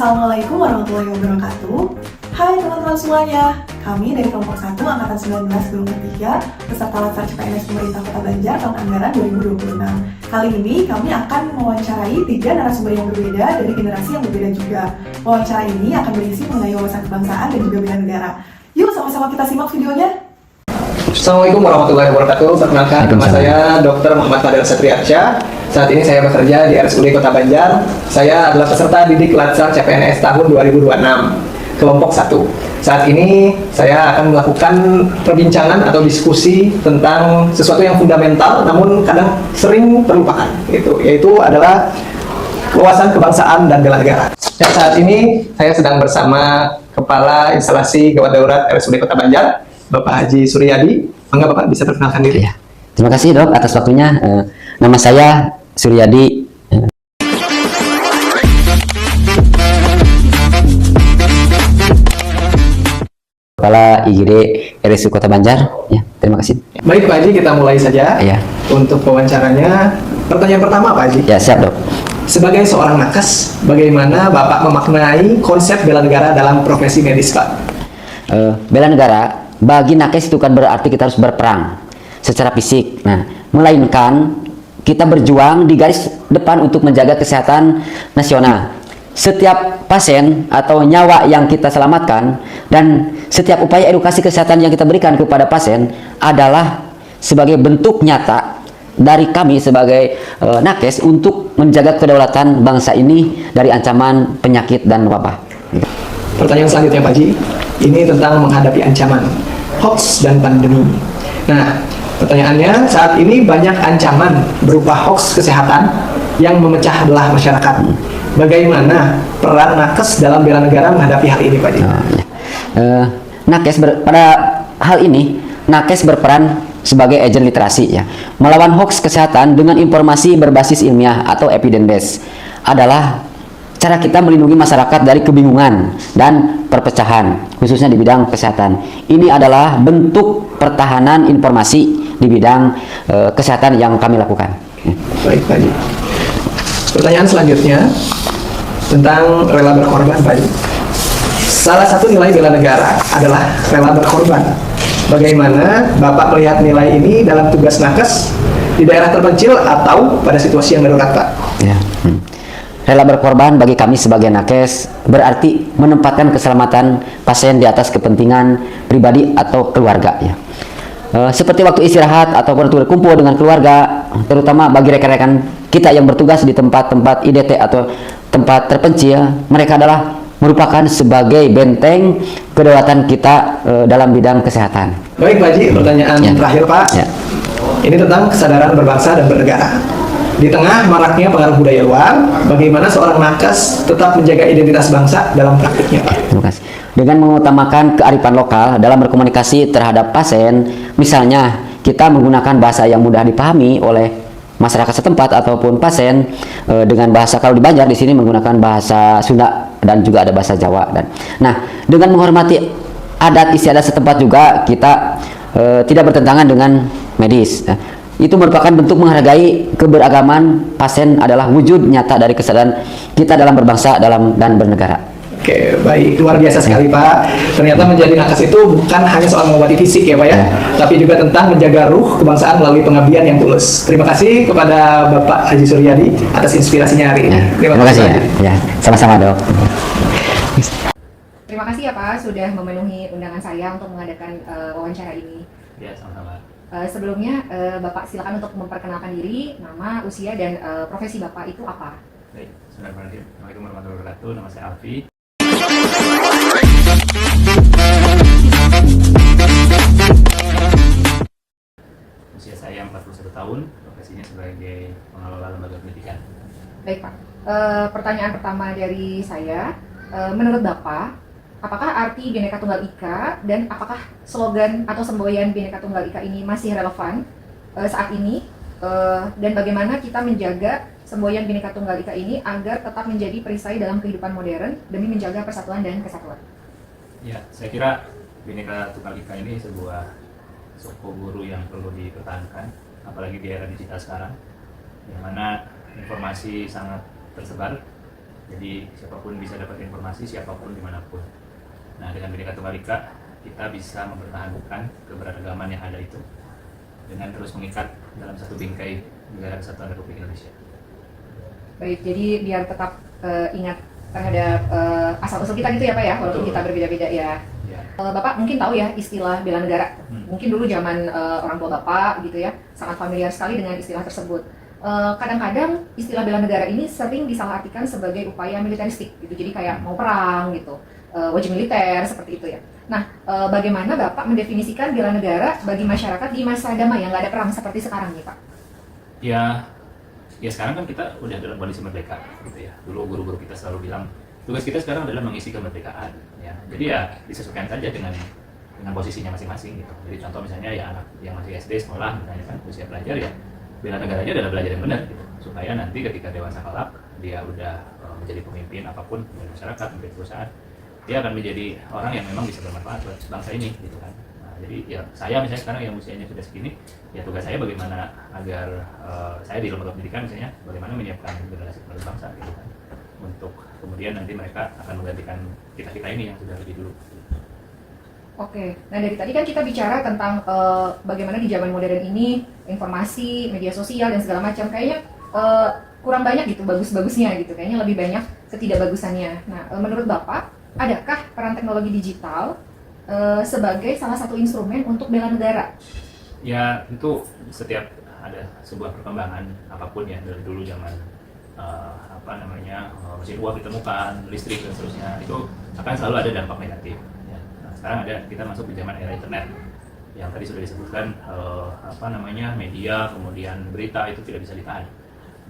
Assalamualaikum warahmatullahi wabarakatuh. Hai teman-teman semuanya, kami dari kelompok 1 Angkatan 19 2003 peserta Latsar CPNS Pemerintah Kota Banjar tahun anggaran 2026. Kali ini kami akan mewawancarai 3 narasumber yang berbeda dari generasi yang berbeda juga. Wawancara ini akan berisi mengenai wawasan kebangsaan dan juga bela negara. Yuk sama-sama kita simak videonya. Assalamualaikum warahmatullahi wabarakatuh. Perkenalkan, nama saya Dr. Muhammad Fadil Satriarsyah. Saat ini saya bekerja di RSUD Kota Banjar. Saya adalah peserta didik Latsar CPNS tahun 2026, kelompok 1. Saat ini saya akan melakukan perbincangan atau diskusi tentang sesuatu yang fundamental namun kadang sering terlupakan, yaitu adalah wawasan kebangsaan dan bela negara. Dan saat ini saya sedang bersama Kepala Instalasi Gawat Darurat RSUD Kota Banjar, Bapak Haji Suryadi. Mangga Bapak bisa perkenalkan diri. Ya. Terima kasih Dok atas waktunya. Nama saya Suryadi. Kepala IGD RSUD Kota Banjar. Ya, terima kasih. Baik Pak Haji, kita mulai saja. Ya. Untuk wawancaranya, pertanyaan pertama Pak Haji. Ya, siap Dok. Sebagai seorang nakes, bagaimana Bapak memaknai konsep bela negara dalam profesi medis Pak? Bela negara bagi nakes itu kan berarti kita harus berperang secara fisik. Nah, melainkan kita berjuang di garis depan untuk menjaga kesehatan nasional. Setiap pasien atau nyawa yang kita selamatkan dan setiap upaya edukasi kesehatan yang kita berikan kepada pasien adalah sebagai bentuk nyata dari kami sebagai nakes untuk menjaga kedaulatan bangsa ini dari ancaman penyakit dan wabah. Pertanyaan selanjutnya Pak Haji, ini tentang menghadapi ancaman hoax dan pandemi. Nah, pertanyaannya, saat ini banyak ancaman berupa hoax kesehatan yang memecah belah masyarakat. Bagaimana peran nakes dalam bela negara menghadapi hal ini Pak Haji? Nakes pada hal ini, nakes berperan sebagai agen literasi ya. Melawan hoax kesehatan dengan informasi berbasis ilmiah atau evidence based adalah cara kita melindungi masyarakat dari kebingungan dan perpecahan, khususnya di bidang kesehatan. Ini adalah bentuk pertahanan informasi di bidang kesehatan yang kami lakukan. Baik Pak Haji. Pertanyaan selanjutnya tentang rela berkorban Pak Haji. Salah satu nilai bela negara adalah rela berkorban. Bagaimana Bapak melihat nilai ini dalam tugas nakes di daerah terpencil atau pada situasi yang darurat Pak? Ya. Rela berkorban bagi kami sebagai nakes berarti menempatkan keselamatan pasien di atas kepentingan pribadi atau keluarga ya. Seperti waktu istirahat ataupun waktu berkumpul dengan keluarga, terutama bagi rekan-rekan kita yang bertugas di tempat-tempat IDT atau tempat terpencil, mereka adalah merupakan sebagai benteng kedaulatan kita dalam bidang kesehatan. Baik Pak Haji, pertanyaan terakhir Pak. Ya. Ini tentang kesadaran berbangsa dan bernegara. Di tengah maraknya pengaruh budaya luar, bagaimana seorang nakes tetap menjaga identitas bangsa dalam praktiknya Pak? Terima kasih. Dengan mengutamakan kearifan lokal dalam berkomunikasi terhadap pasien, misalnya kita menggunakan bahasa yang mudah dipahami oleh masyarakat setempat ataupun pasien dengan bahasa, kalau di Banjar di sini menggunakan bahasa Sunda dan juga ada bahasa Jawa. Nah, dengan menghormati adat istiadat setempat juga kita tidak bertentangan dengan medis. Itu merupakan bentuk menghargai keberagaman pasien, adalah wujud nyata dari kesadaran kita dalam berbangsa dan bernegara. Oke, baik, luar biasa sekali Pak. Ternyata menjadi nakes itu bukan hanya soal mengobati fisik ya Pak ya, tapi juga tentang menjaga ruh kebangsaan melalui pengabdian yang tulus. Terima kasih kepada Bapak Haji Suryadi atas inspirasinya hari ini. Terima kasih ya. Sama-sama Dok. Terima kasih ya Pak sudah memenuhi undangan saya untuk mengadakan wawancara ini. Ya, sama-sama. Sebelumnya Bapak silakan untuk memperkenalkan diri, nama, usia, dan profesi Bapak itu apa? Baik, Assalamualaikum warahmatullahi wabarakatuh. Nama saya Alfi. Usia saya 41 tahun, profesinya sebagai pengelola lembaga pendidikan. Baik Pak, pertanyaan pertama dari saya, menurut Bapak, apakah arti Bhinneka Tunggal Ika dan apakah slogan atau semboyan Bhinneka Tunggal Ika ini masih relevan saat ini? Dan bagaimana kita menjaga semboyan Bhinneka Tunggal Ika ini agar tetap menjadi perisai dalam kehidupan modern demi menjaga persatuan dan kesatuan? Ya, saya kira Bhinneka Tunggal Ika ini sebuah suku guru yang perlu dipertahankan, apalagi di era digital sekarang, di mana informasi sangat tersebar Jadi siapapun bisa dapat informasi, siapapun dimanapun. Nah, dengan Bhinneka Tunggal Ika kita bisa mempertahankan keberagaman yang ada itu dengan terus mengikat dalam satu bingkai negara kesatuan Republik Indonesia. Baik, jadi biar tetap ingat terhadap asal-usul kita gitu ya Pak ya, walaupun Betul. kita berbeda-beda ya. Ya. Bapak mungkin tahu ya istilah bela negara. Mungkin dulu zaman orang tua Bapak gitu ya, sangat familiar sekali dengan istilah tersebut. Kadang-kadang istilah bela negara ini sering disalahartikan sebagai upaya militeristik gitu. Jadi kayak mau perang gitu, wajib militer seperti itu ya. Nah, bagaimana Bapak mendefinisikan bela negara bagi masyarakat di masa damai yang nggak ada perang seperti sekarang nih Pak? Ya sekarang kan kita udah dalam kondisi merdeka gitu ya. Dulu guru-guru kita selalu bilang tugas kita sekarang adalah mengisi kemerdekaan ya. Jadi ya disesuaikan saja dengan posisinya masing-masing gitu. Jadi contoh misalnya ya anak yang masih SD sekolah misalnya kan usia pelajar ya, bela negaranya adalah belajar yang benar gitu. Supaya nanti ketika dewasa kelak dia udah menjadi pemimpin apapun di masyarakat, memimpin perusahaan, dia akan menjadi orang yang memang bisa bermanfaat buat bangsa ini gitu kan. Jadi ya saya misalnya sekarang yang usianya sudah segini, ya tugas saya bagaimana agar saya di lembaga pendidikan misalnya bagaimana menyiapkan generasi penerus bangsa gitu kan, untuk kemudian nanti mereka akan menggantikan kita ini yang sudah lebih dulu. Oke, nah dari tadi kan kita bicara tentang bagaimana di zaman modern ini informasi, media sosial dan segala macam kayaknya kurang banyak gitu bagus-bagusnya gitu, kayaknya lebih banyak ketidakbagusannya. Nah, menurut Bapak, adakah peran teknologi digital sebagai salah satu instrumen untuk bela negara? Ya itu setiap ada sebuah perkembangan apapun ya dari dulu zaman mesin uap ditemukan, listrik dan seterusnya, itu akan selalu ada dampak negatif. Ya. Nah, sekarang kita masuk di zaman era internet yang tadi sudah disebutkan media kemudian berita itu tidak bisa ditahan.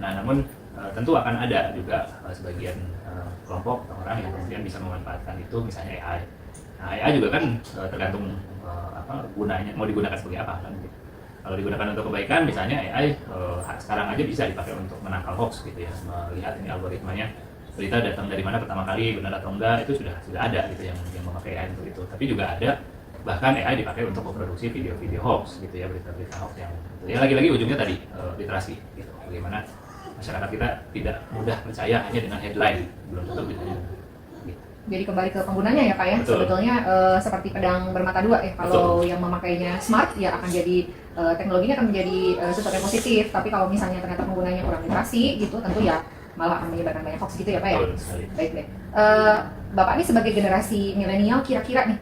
Nah namun tentu akan ada juga sebagian kelompok atau orang yang kemudian bisa memanfaatkan itu, misalnya AI. Nah, AI juga kan tergantung gunanya, mau digunakan sebagai apa kan gitu. Kalau digunakan untuk kebaikan, misalnya AI sekarang aja bisa dipakai untuk menangkal hoax gitu ya, melihat ini algoritmanya berita datang dari mana pertama kali, benar atau enggak, itu sudah ada gitu yang memakai AI untuk itu. Tapi juga ada bahkan AI dipakai untuk memproduksi video-video hoax gitu ya, berita-berita hoax yang gitu. Ya lagi-lagi ujungnya tadi literasi gitu. Bagaimana masyarakat kita tidak mudah percaya hanya dengan headline, belum tentu beritanya. Jadi kembali ke penggunanya ya Pak ya. Betul. Sebetulnya seperti pedang bermata dua ya. Kalau yang memakainya smart ya akan jadi teknologinya akan menjadi sesuatu yang positif. Tapi kalau misalnya ternyata penggunanya kurang literasi gitu, tentu ya malah akan menyebarkan banyak hoax gitu ya Pak ya. Betul sekali. Baik. Bapak ini sebagai generasi milenial kira-kira nih,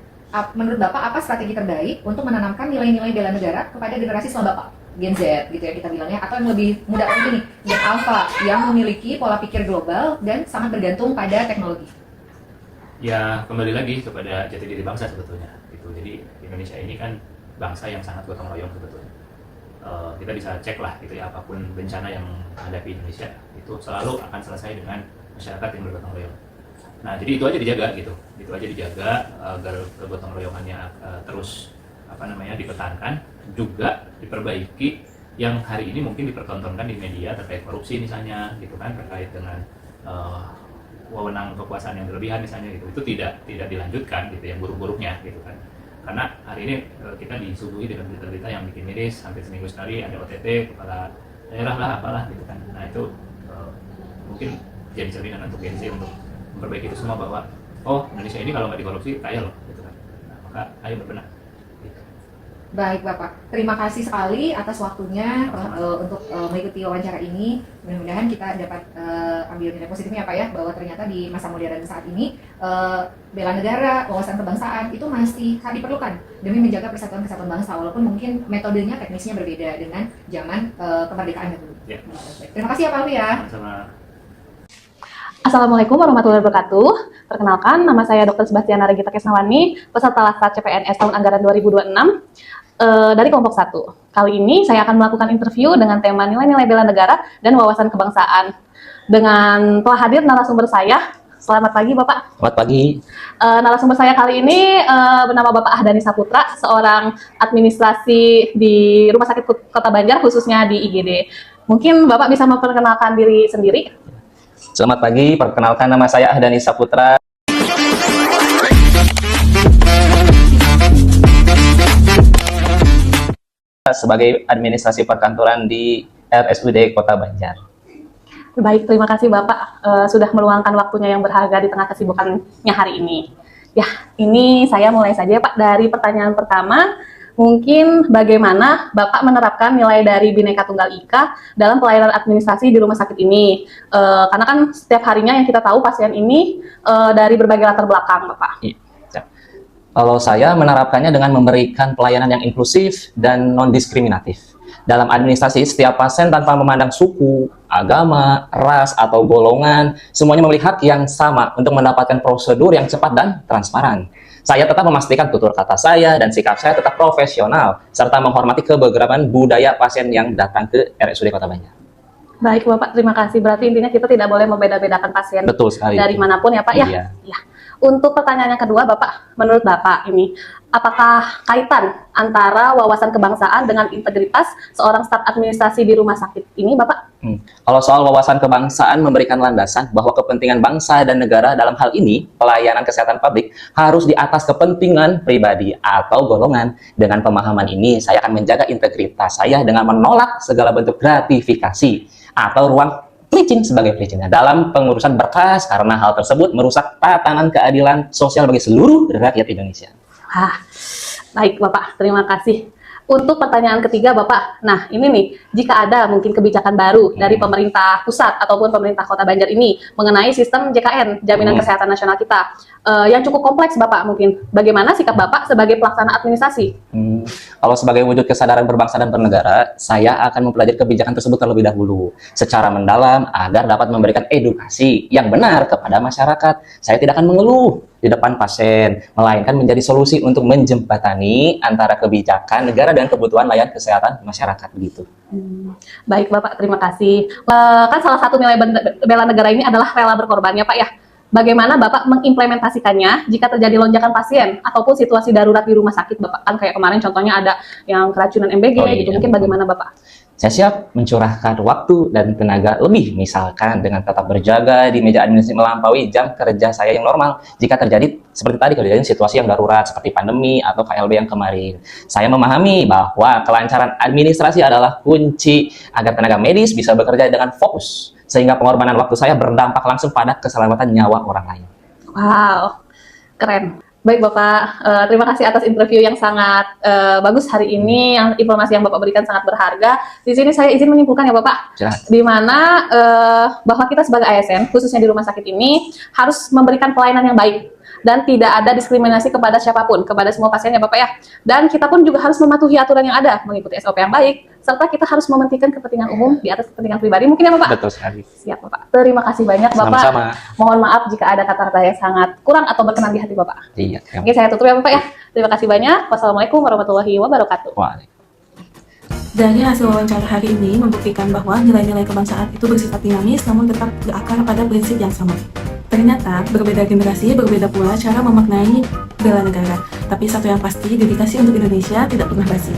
menurut Bapak apa strategi terbaik untuk menanamkan nilai-nilai bela negara kepada generasi setelah Bapak? Gen Z gitu ya kita bilangnya, atau yang lebih muda lagi nih, Gen Alpha yang memiliki pola pikir global dan sangat bergantung pada teknologi. Ya kembali lagi kepada jati diri bangsa sebetulnya gitu. Jadi Indonesia ini kan bangsa yang sangat gotong royong sebetulnya. Kita bisa cek lah gitu ya, apapun bencana yang menghadapi Indonesia itu selalu akan selesai dengan masyarakat yang bergotong royong. Nah jadi itu aja dijaga gitu, itu aja dijaga agar kegotong royongannya terus dipertahankan, juga diperbaiki yang hari ini mungkin dipertontonkan di media terkait korupsi misalnya gitu kan, terkait dengan wewenang kekuasaan yang berlebihan misalnya gitu, itu tidak dilanjutkan gitu yang buruk-buruknya gitu kan. Karena hari ini kita disuguhi dengan berita-berita yang bikin miris, hampir seminggu sekali ada OTT kepala daerah lah apalah gitu kan. Nah itu mungkin jadi cerminan untuk Gen Z untuk memperbaiki itu semua, bahwa Indonesia ini kalau nggak dikorupsi kaya loh gitu kan. Nah, maka ayo berbenah. Baik Bapak, terima kasih sekali atas waktunya untuk mengikuti wawancara ini. Mudah-mudahan kita dapat ambil nilai positifnya Pak ya, bahwa ternyata di masa modern saat ini bela negara, wawasan kebangsaan itu masih diperlukan demi menjaga persatuan kesatuan bangsa, walaupun mungkin metodenya teknisnya berbeda dengan zaman kemerdekaan dahulu. Ya. Terima kasih ya Pak Alwi ya. Sama. Assalamualaikum warahmatullahi wabarakatuh. Perkenalkan, nama saya Dr. Sebastiana Regita Kesnawani, peserta Laskar CPNS tahun anggaran 2026 dari kelompok 1. Kali ini saya akan melakukan interview dengan tema nilai-nilai bela negara dan wawasan kebangsaan. Dengan telah hadir narasumber saya. Selamat pagi Bapak. Selamat pagi. Narasumber saya kali ini bernama Bapak Ahdani Saputra, seorang administrasi di Rumah Sakit Kota Banjar, khususnya di IGD. Mungkin Bapak bisa memperkenalkan diri sendiri. Selamat pagi, perkenalkan nama saya Ahdani Saputra. Sebagai administrasi perkantoran di RSUD Kota Banjar. Baik, terima kasih Bapak sudah meluangkan waktunya yang berharga di tengah kesibukannya hari ini. Ya, ini saya mulai saja Pak dari pertanyaan pertama. Mungkin bagaimana Bapak menerapkan nilai dari Bhinneka Tunggal Ika dalam pelayanan administrasi di rumah sakit ini? Karena kan setiap harinya yang kita tahu pasien ini dari berbagai latar belakang, Bapak. Iya. Kalau saya menerapkannya dengan memberikan pelayanan yang inklusif dan non-diskriminatif. Dalam administrasi, setiap pasien tanpa memandang suku, agama, ras, atau golongan, semuanya memiliki hak yang sama untuk mendapatkan prosedur yang cepat dan transparan. Saya tetap memastikan tutur kata saya dan sikap saya tetap profesional, serta menghormati keberagaman budaya pasien yang datang ke RSUD Kota Banjar. Baik Bapak, terima kasih. Berarti intinya kita tidak boleh membeda-bedakan pasien Betul sekali. dari manapun ya Pak ya? Iya. Ya. Untuk pertanyaan yang kedua Bapak, menurut Bapak ini, apakah kaitan antara wawasan kebangsaan dengan integritas seorang staf administrasi di rumah sakit ini Bapak? Kalau soal wawasan kebangsaan memberikan landasan bahwa kepentingan bangsa dan negara dalam hal ini, pelayanan kesehatan publik, harus di atas kepentingan pribadi atau golongan. Dengan pemahaman ini, saya akan menjaga integritas saya dengan menolak segala bentuk gratifikasi atau ruang pelicin sebagai pelicinnya dalam pengurusan berkas karena hal tersebut merusak tatanan keadilan sosial bagi seluruh rakyat Indonesia. Baik Bapak, terima kasih. Untuk pertanyaan ketiga Bapak, nah ini nih, jika ada mungkin kebijakan baru dari pemerintah pusat ataupun pemerintah Kota Banjar ini mengenai sistem JKN, Jaminan Kesehatan Nasional kita, yang cukup kompleks Bapak mungkin, bagaimana sikap Bapak sebagai pelaksana administrasi? Kalau sebagai wujud kesadaran berbangsa dan bernegara, saya akan mempelajari kebijakan tersebut terlebih dahulu secara mendalam agar dapat memberikan edukasi yang benar kepada masyarakat. Saya tidak akan mengeluh di depan pasien, melainkan menjadi solusi untuk menjembatani antara kebijakan negara dan kebutuhan layanan kesehatan masyarakat begitu. Baik Bapak, terima kasih. Kan salah satu nilai bela negara ini adalah rela berkorban ya Pak ya. Bagaimana Bapak mengimplementasikannya jika terjadi lonjakan pasien ataupun situasi darurat di rumah sakit Bapak? Kan kayak kemarin contohnya ada yang keracunan MBG gitu, mungkin bagaimana Bapak? Saya siap mencurahkan waktu dan tenaga lebih, misalkan dengan tetap berjaga di meja administrasi melampaui jam kerja saya yang normal jika terjadi seperti tadi kejadian situasi yang darurat seperti pandemi atau KLB yang kemarin. Saya memahami bahwa kelancaran administrasi adalah kunci agar tenaga medis bisa bekerja dengan fokus sehingga pengorbanan waktu saya berdampak langsung pada keselamatan nyawa orang lain. Wow, keren. Baik Bapak, terima kasih atas interview yang sangat bagus hari ini, yang informasi yang Bapak berikan sangat berharga. Di sini saya izin menyimpulkan ya Bapak, di mana bahwa kita sebagai ASN, khususnya di rumah sakit ini, harus memberikan pelayanan yang baik dan tidak ada diskriminasi kepada siapapun, kepada semua pasien ya Bapak ya. Dan kita pun juga harus mematuhi aturan yang ada, mengikuti SOP yang baik, serta kita harus mementingkan kepentingan umum di atas kepentingan pribadi. Mungkin ya Bapak? Betul sekali. Siap Bapak. Terima kasih banyak Bapak. Sama-sama. Mohon maaf jika ada kata-kata yang sangat kurang atau berkenan di hati Bapak. Iya. Oke, saya tutup ya Bapak ya. Terima kasih banyak. Wassalamualaikum warahmatullahi wabarakatuh. Dari hasil wawancara hari ini membuktikan bahwa nilai-nilai kebangsaan itu bersifat dinamis namun tetap berakar pada prinsip yang sama. Ternyata berbeda generasi, berbeda pula cara memaknai bela negara. Tapi satu yang pasti, dedikasi untuk Indonesia tidak pernah basi.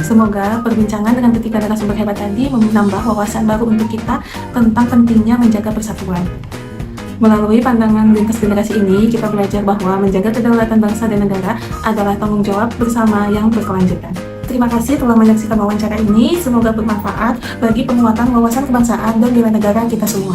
Semoga perbincangan dengan ketiga narasumber hebat tadi menambah wawasan baru untuk kita tentang pentingnya menjaga persatuan. Melalui pandangan lintas generasi ini, kita belajar bahwa menjaga kedaulatan bangsa dan negara adalah tanggung jawab bersama yang berkelanjutan. Terima kasih telah menyaksikan wawancara ini, semoga bermanfaat bagi penguatan wawasan kebangsaan dan bela negara kita semua.